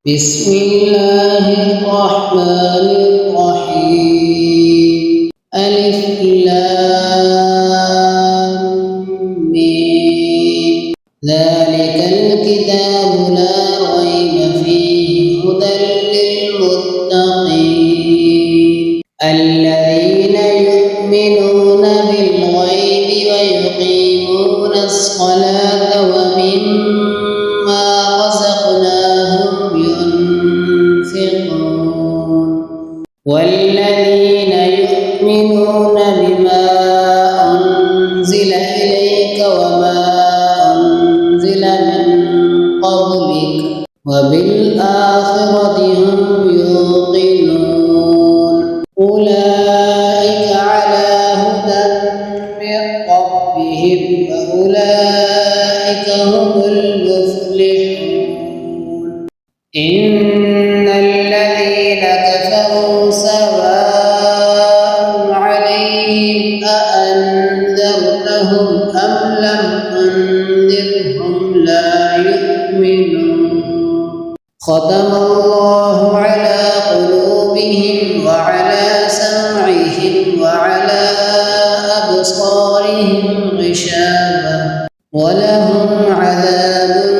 بسم الله الرحمن الرحيم ألف لام ميم ذلك الكتاب لا ريب فيه هدى للمتقين الذين يؤمنون بالغيب ويقيمون الصلاة ومما رزقناهم ينفقون والذين يؤمنون بما أنزل إليك وما أنزل من قبلك وبالآخرة هم يوقنون أولئك على هدى من ربهم وأولئك هم المفلحون إن الذين كفروا سواء عليهم أأنذرتهم أم لم تنذرهم لا يؤمنون ختم الله على قلوبهم وعلى سمعهم وعلى أبصارهم غشاوة ولهم عذاب